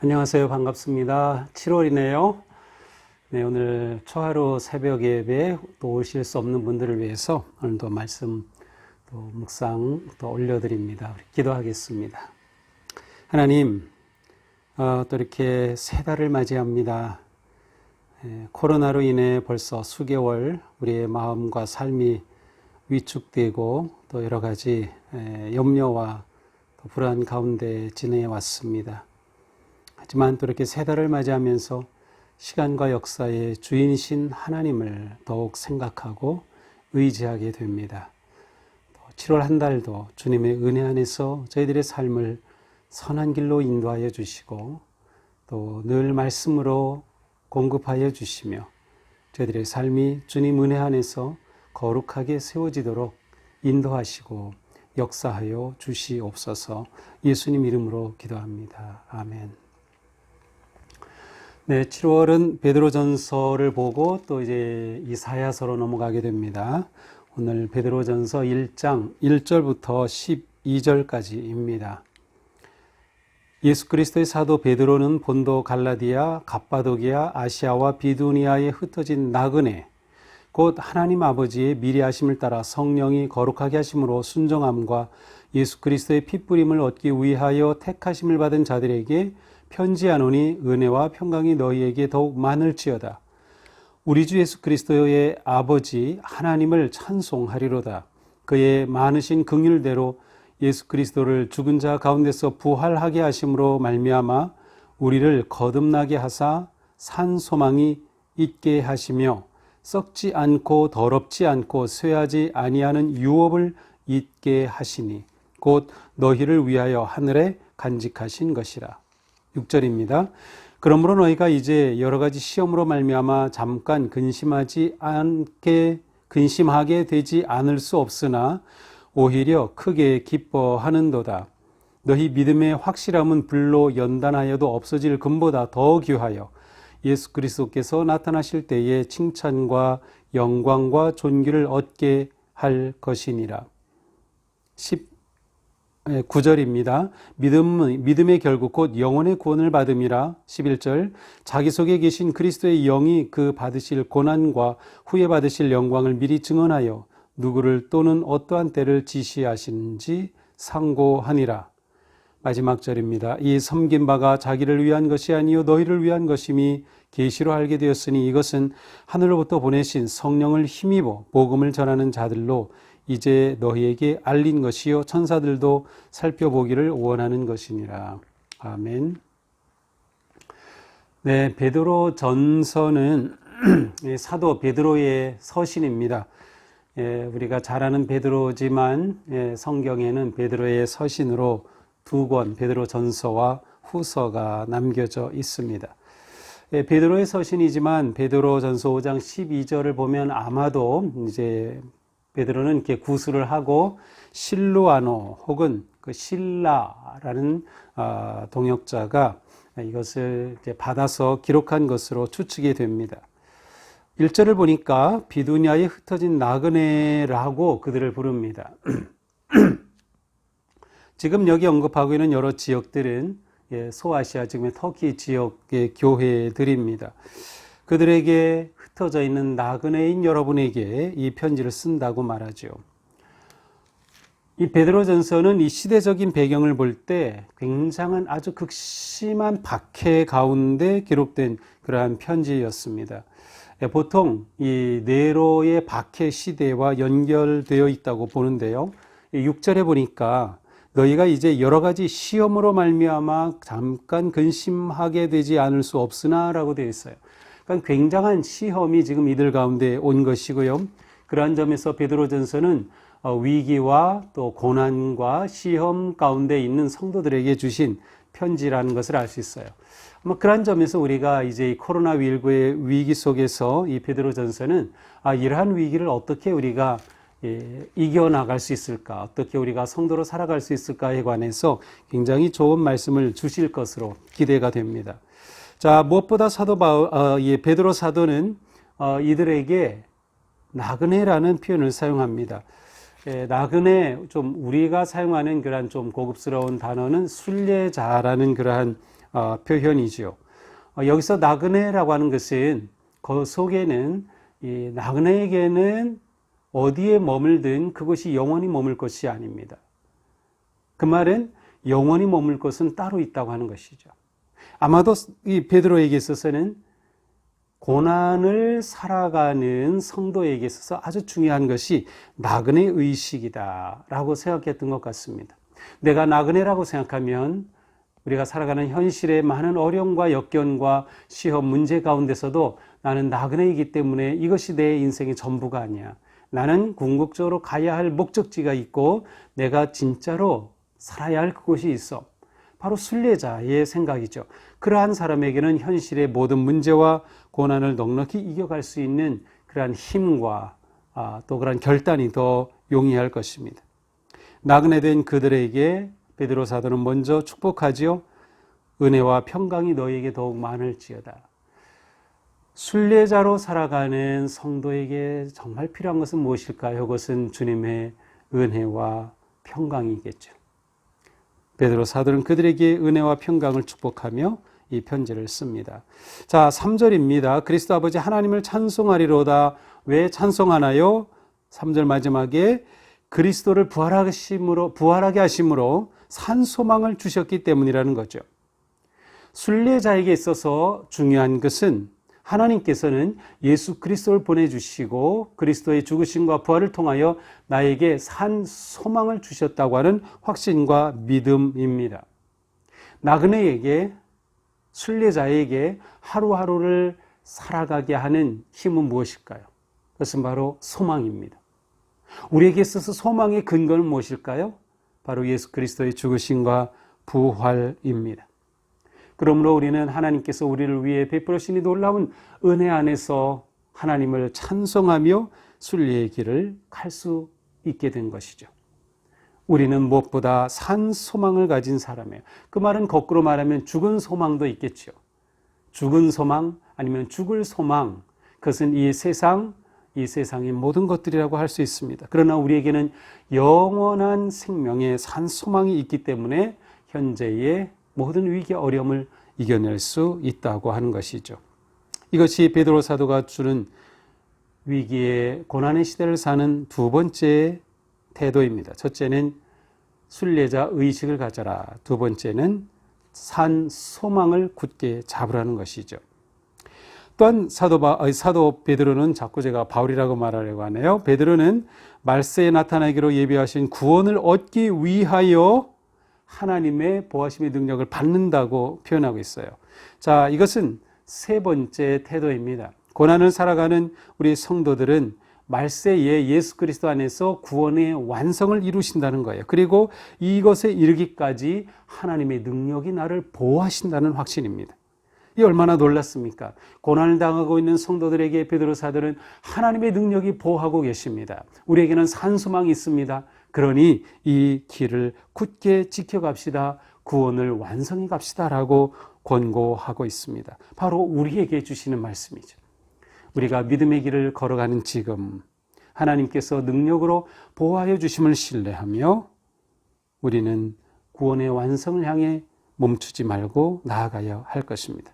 안녕하세요. 반갑습니다. 7월이네요. 네, 오늘 초하루 새벽 예배에 또 오실 수 없는 분들을 위해서 오늘도 말씀 또 묵상 또 올려드립니다. 우리 기도하겠습니다. 하나님, 또 이렇게 새 달을 맞이합니다. 코로나로 인해 벌써 수개월 우리의 마음과 삶이 위축되고 또 여러 가지 염려와 또 불안 가운데 지내왔습니다. 하지만 또 이렇게 새 달을 맞이하면서 시간과 역사의 주인이신 하나님을 더욱 생각하고 의지하게 됩니다. 7월 한 달도 주님의 은혜 안에서 저희들의 삶을 선한 길로 인도하여 주시고 또 늘 말씀으로 공급하여 주시며 저희들의 삶이 주님 은혜 안에서 거룩하게 세워지도록 인도하시고 역사하여 주시옵소서. 예수님 이름으로 기도합니다. 아멘. 네, 7월은 베드로전서를 보고 또 이제 이사야서로 넘어가게 됩니다. 오늘 베드로전서 1장 1절부터 12절까지입니다. 예수 그리스도의 사도 베드로는 본도 갈라디아, 갑바도기아, 아시아와 비두니아에 흩어진 나그네, 곧 하나님 아버지의 미리 하심을 따라 성령이 거룩하게 하심으로 순종함과 예수 그리스도의 핏부림을 얻기 위하여 택하심을 받은 자들에게 편지하노니 은혜와 평강이 너희에게 더욱 많을지어다. 우리 주 예수 그리스도의 아버지 하나님을 찬송하리로다. 그의 많으신 긍휼대로 예수 그리스도를 죽은 자 가운데서 부활하게 하심으로 말미암아 우리를 거듭나게 하사 산 소망이 있게 하시며 썩지 않고 더럽지 않고 쇠하지 아니하는 유업을 있게 하시니 곧 너희를 위하여 하늘에 간직하신 것이라. 6절입니다. 그러므로 너희가 이제 여러 가지 시험으로 말미암아 잠깐 근심하게 되지 않을 수 없으나 오히려 크게 기뻐하는도다. 너희 믿음의 확실함은 불로 연단하여도 없어질 금보다 더 귀하여 예수 그리스도께서 나타나실 때에 칭찬과 영광과 존귀를 얻게 할 것이니라. 9절입니다. 믿음의 결국 곧 영혼의 구원을 받음이라. 11절 자기 속에 계신 그리스도의 영이 그 받으실 고난과 후에 받으실 영광을 미리 증언하여 누구를 또는 어떠한 때를 지시하시는지 상고하니라. 마지막 절입니다. 이 섬긴 바가 자기를 위한 것이 아니요 너희를 위한 것임이 계시로 알게 되었으니 이것은 하늘로부터 보내신 성령을 힘입어 복음을 전하는 자들로 이제 너희에게 알린 것이요 천사들도 살펴보기를 원하는 것이니라. 아멘. 네, 베드로 전서는 사도 베드로의 서신입니다. 우리가 잘 아는 베드로지만 성경에는 베드로의 서신으로 2권 베드로 전서와 후서가 남겨져 있습니다. 베드로의 서신이지만 베드로 전서 5장 12절을 보면 아마도 이제 베드로는 이렇게 구술을 하고 실루아노 혹은 그 실라라는 동역자가 이것을 이제 받아서 기록한 것으로 추측이 됩니다. 1절을 보니까 비두니아에 흩어진 나그네라고 그들을 부릅니다. 지금 여기 언급하고 있는 여러 지역들은 소아시아, 지금의 터키 지역의 교회들입니다. 그들에게 흩어져 있는 나그네인 여러분에게 이 편지를 쓴다고 말하죠. 이 베드로전서는 이 시대적인 배경을 볼 때 굉장한 아주 극심한 박해 가운데 기록된 그러한 편지였습니다. 보통 이 네로의 박해 시대와 연결되어 있다고 보는데요. 6절에 보니까 너희가 이제 여러 가지 시험으로 말미암아 잠깐 근심하게 되지 않을 수 없으나 라고 되어 있어요. 그러니까 굉장한 시험이 지금 이들 가운데 온 것이고요. 그러한 점에서 베드로전서는 위기와 또 고난과 시험 가운데 있는 성도들에게 주신 편지라는 것을 알 수 있어요. 그러한 점에서 우리가 이제 코로나19의 위기 속에서 이 베드로전서는 이러한 위기를 어떻게 우리가 이겨나갈 수 있을까, 어떻게 우리가 성도로 살아갈 수 있을까에 관해서 굉장히 좋은 말씀을 주실 것으로 기대가 됩니다. 자, 무엇보다 베드로 사도는 이들에게 나그네라는 표현을 사용합니다. 나그네, 좀 우리가 사용하는 그러한 좀 고급스러운 단어는 순례자라는 그러한 표현이죠. 여기서 나그네라고 하는 것은 그 속에는 이 나그네에게는 어디에 머물든 그것이 영원히 머물 것이 아닙니다. 그 말은 영원히 머물 것은 따로 있다고 하는 것이죠. 아마도 이 베드로에게 있어서는 고난을 살아가는 성도에게 있어서 아주 중요한 것이 나그네 의식이다라고 생각했던 것 같습니다. 내가 나그네라고 생각하면 우리가 살아가는 현실의 많은 어려움과 역경과 시험, 문제 가운데서도 나는 나그네이기 때문에 이것이 내 인생의 전부가 아니야. 나는 궁극적으로 가야 할 목적지가 있고 내가 진짜로 살아야 할 그곳이 있어. 바로 순례자의 생각이죠. 그러한 사람에게는 현실의 모든 문제와 고난을 넉넉히 이겨갈 수 있는 그러한 힘과 또 그러한 결단이 더 용이할 것입니다. 나그네된 그들에게 베드로 사도는 먼저 축복하지요. 은혜와 평강이 너희에게 더욱 많을지어다. 순례자로 살아가는 성도에게 정말 필요한 것은 무엇일까요? 그것은 주님의 은혜와 평강이겠죠. 베드로 사도는 그들에게 은혜와 평강을 축복하며 이 편지를 씁니다. 자, 3절입니다. 그리스도 아버지 하나님을 찬송하리로다. 왜 찬송하나요? 3절 마지막에 그리스도를 부활하게 하심으로 산 소망을 주셨기 때문이라는 거죠. 순례자에게 있어서 중요한 것은 하나님께서는 예수 그리스도를 보내주시고 그리스도의 죽으심과 부활을 통하여 나에게 산 소망을 주셨다고 하는 확신과 믿음입니다. 나그네에게, 순례자에게 하루하루를 살아가게 하는 힘은 무엇일까요? 그것은 바로 소망입니다. 우리에게 있어서 소망의 근거는 무엇일까요? 바로 예수 그리스도의 죽으심과 부활입니다. 그러므로 우리는 하나님께서 우리를 위해 베풀으신 이 놀라운 은혜 안에서 하나님을 찬송하며 순례의 길을 갈 수 있게 된 것이죠. 우리는 무엇보다 산 소망을 가진 사람이에요. 그 말은 거꾸로 말하면 죽은 소망도 있겠죠. 죽은 소망 아니면 죽을 소망, 그것은 이 세상의 모든 것들이라고 할 수 있습니다. 그러나 우리에게는 영원한 생명의 산 소망이 있기 때문에 현재의 모든 위기 어려움을 이겨낼 수 있다고 하는 것이죠. 이것이 베드로 사도가 주는 위기의 고난의 시대를 사는 두 번째 태도입니다. 첫째는 순례자 의식을 가져라. 두 번째는 산 소망을 굳게 잡으라는 것이죠. 또한 사도 베드로는 자꾸 제가 바울이라고 말하려고 하네요. 베드로는 말세에 나타나기로 예비하신 구원을 얻기 위하여 하나님의 보호하심의 능력을 받는다고 표현하고 있어요. 자, 이것은 세 번째 태도입니다. 고난을 살아가는 우리 성도들은 말세에 예수 그리스도 안에서 구원의 완성을 이루신다는 거예요. 그리고 이것에 이르기까지 하나님의 능력이 나를 보호하신다는 확신입니다. 이 얼마나 놀랐습니까? 고난을 당하고 있는 성도들에게 베드로 사도는 하나님의 능력이 보호하고 계십니다. 우리에게는 산 소망이 있습니다. 그러니 이 길을 굳게 지켜갑시다. 구원을 완성해 갑시다라고 권고하고 있습니다. 바로 우리에게 주시는 말씀이죠. 우리가 믿음의 길을 걸어가는 지금 하나님께서 능력으로 보호하여 주심을 신뢰하며 우리는 구원의 완성을 향해 멈추지 말고 나아가야 할 것입니다.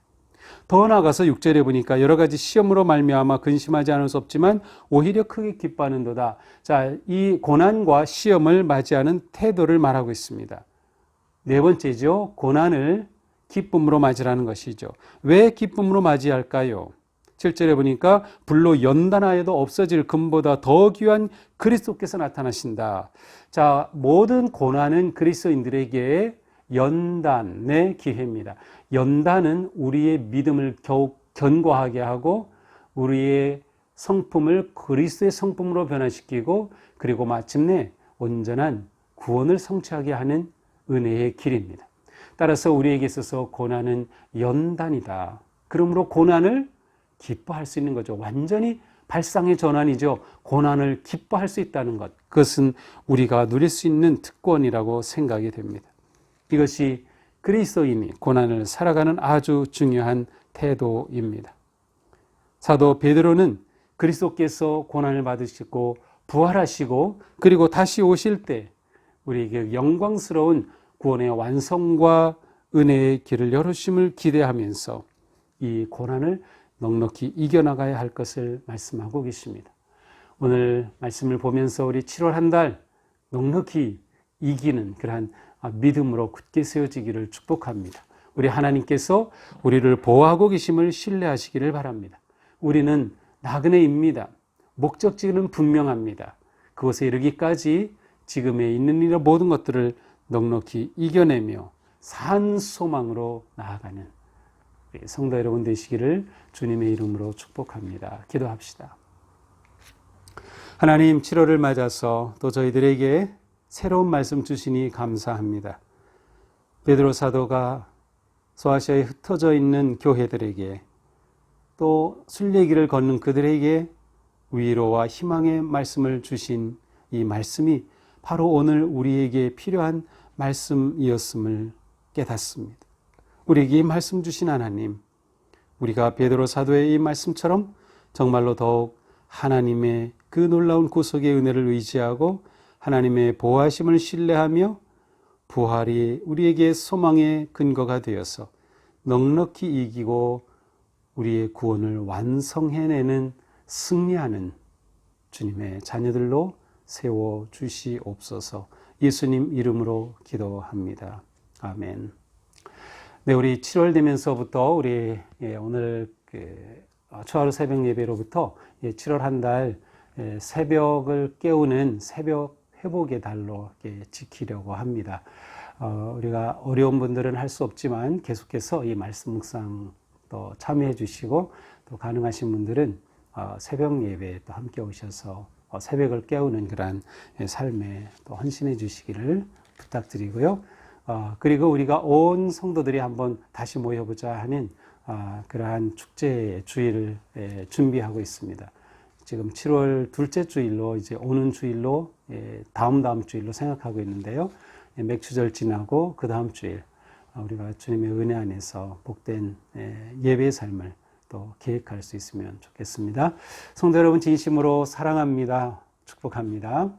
더 나아가서 6절에 보니까 여러 가지 시험으로 말미암아 근심하지 않을 수 없지만 오히려 크게 기뻐하는도다. 자, 이 고난과 시험을 맞이하는 태도를 말하고 있습니다. 네 번째죠. 고난을 기쁨으로 맞이라는 것이죠. 왜 기쁨으로 맞이할까요? 7절에 보니까 불로 연단하여도 없어질 금보다 더 귀한 그리스도께서 나타나신다. 자, 모든 고난은 그리스도인들에게 연단의 기회입니다. 연단은 우리의 믿음을 더욱 견고하게 하고 우리의 성품을 그리스도의 성품으로 변화시키고 그리고 마침내 온전한 구원을 성취하게 하는 은혜의 길입니다. 따라서 우리에게 있어서 고난은 연단이다. 그러므로 고난을 기뻐할 수 있는 거죠. 완전히 발상의 전환이죠. 고난을 기뻐할 수 있다는 것. 그것은 우리가 누릴 수 있는 특권이라고 생각이 됩니다. 이것이 그리스도인이 고난을 살아가는 아주 중요한 태도입니다. 사도 베드로는 그리스도께서 고난을 받으시고 부활하시고 그리고 다시 오실 때 우리에게 영광스러운 구원의 완성과 은혜의 길을 열으심을 기대하면서 이 고난을 넉넉히 이겨나가야 할 것을 말씀하고 계십니다. 오늘 말씀을 보면서 우리 7월 한 달 넉넉히 이기는 그러한 믿음으로 굳게 세워지기를 축복합니다. 우리 하나님께서 우리를 보호하고 계심을 신뢰하시기를 바랍니다. 우리는 나그네입니다. 목적지는 분명합니다. 그곳에 이르기까지 지금에 있는 일의 모든 것들을 넉넉히 이겨내며 산 소망으로 나아가는 성도 여러분 되시기를 주님의 이름으로 축복합니다. 기도합시다. 하나님, 7월을 맞아서 또 저희들에게 새로운 말씀 주시니 감사합니다. 베드로 사도가 소아시아에 흩어져 있는 교회들에게 또 순례길을 걷는 그들에게 위로와 희망의 말씀을 주신 이 말씀이 바로 오늘 우리에게 필요한 말씀이었음을 깨닫습니다. 우리에게 이 말씀 주신 하나님, 우리가 베드로 사도의 이 말씀처럼 정말로 더욱 하나님의 그 놀라운 구속의 은혜를 의지하고 하나님의 보호하심을 신뢰하며 부활이 우리에게 소망의 근거가 되어서 넉넉히 이기고 우리의 구원을 완성해내는 승리하는 주님의 자녀들로 세워주시옵소서. 예수님 이름으로 기도합니다. 아멘. 네, 우리 7월 되면서부터 우리 오늘 초하루 새벽 예배로부터 7월 한 달 새벽을 깨우는 새벽 회복의 달로 지키려고 합니다. 우리가 어려운 분들은 할 수 없지만 계속해서 이 말씀 묵상 또 참여해 주시고 또 가능하신 분들은 새벽 예배에 또 함께 오셔서 새벽을 깨우는 그러한 삶에 또 헌신해 주시기를 부탁드리고요. 그리고 우리가 온 성도들이 한번 다시 모여보자 하는 그러한 축제의 주일을 준비하고 있습니다. 지금 7월 둘째 주일로 이제 오는 주일로 다음 주일로 생각하고 있는데요. 맥추절 지나고 그 다음 주일 우리가 주님의 은혜 안에서 복된 예배의 삶을 또 계획할 수 있으면 좋겠습니다. 성도 여러분 진심으로 사랑합니다. 축복합니다.